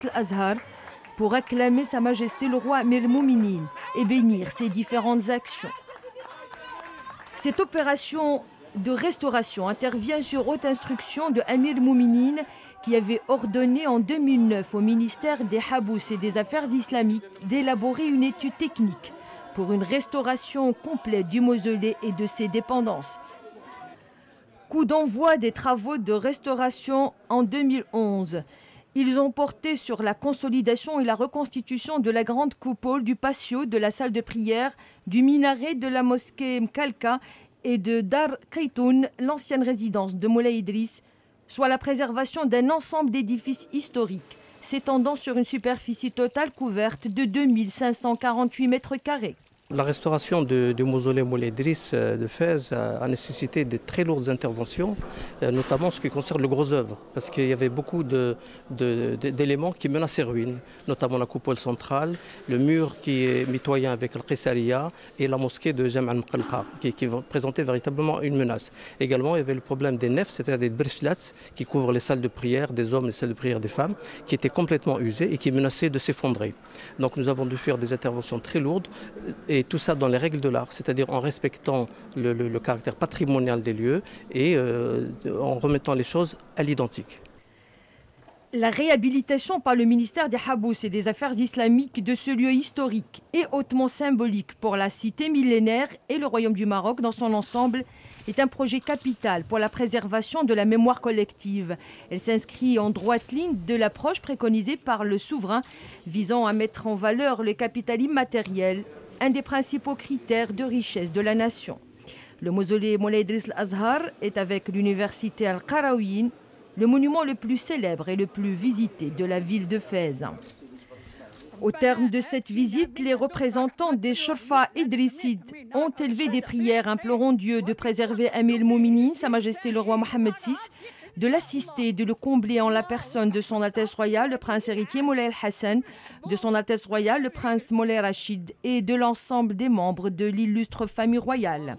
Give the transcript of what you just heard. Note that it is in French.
Al-Azhar pour acclamer Sa Majesté le roi Amir al-Mouminin et bénir ses différentes actions. Cette opération de restauration intervient sur haute instruction de Amir al-Mouminin qui avait ordonné en 2009 au ministère des Habous et des Affaires islamiques d'élaborer une étude technique pour une restauration complète du mausolée et de ses dépendances. Coup d'envoi des travaux de restauration en 2011. Ils ont porté sur la consolidation et la reconstitution de la grande coupole, du patio, de la salle de prière, du minaret de la mosquée Mkalka et de Dar Kaitoun, l'ancienne résidence de Moulay Idriss, soit la préservation d'un ensemble d'édifices historiques s'étendant sur une superficie totale couverte de 2548 mètres carrés. La restauration du mausolée Moulay Idriss de Fès a nécessité de très lourdes interventions, notamment en ce qui concerne le gros œuvre, parce qu'il y avait beaucoup d'éléments qui menaçaient ruine, notamment la coupole centrale, le mur qui est mitoyen avec le Qissariya et la mosquée de Jam' al-Mqalqa, qui présentaient véritablement une menace. Également, il y avait le problème des nefs, c'est-à-dire des brishlats qui couvrent les salles de prière des hommes et les salles de prière des femmes, qui étaient complètement usées et qui menaçaient de s'effondrer. Donc nous avons dû faire des interventions très lourdes, et tout ça dans les règles de l'art, c'est-à-dire en respectant le caractère patrimonial des lieux et en remettant les choses à l'identique. La réhabilitation par le ministère des Habous et des Affaires islamiques de ce lieu historique est hautement symbolique pour la cité millénaire et le Royaume du Maroc dans son ensemble est un projet capital pour la préservation de la mémoire collective. Elle s'inscrit en droite ligne de l'approche préconisée par le souverain visant à mettre en valeur le capital immatériel, un des principaux critères de richesse de la nation. Le mausolée Moulay Idriss Al-Azhar est avec l'université Al-Qarawiyyin le monument le plus célèbre et le plus visité de la ville de Fès. Au terme de cette visite, les représentants des Shurfa idrissides ont élevé des prières implorant Dieu de préserver Amir al-Mouminin, Sa Majesté le roi Mohammed VI, de l'assister et de le combler en la personne de son Altesse royale, le prince héritier Moulay al-Hassan, de son Altesse royale, le prince Moulay Rachid et de l'ensemble des membres de l'illustre famille royale.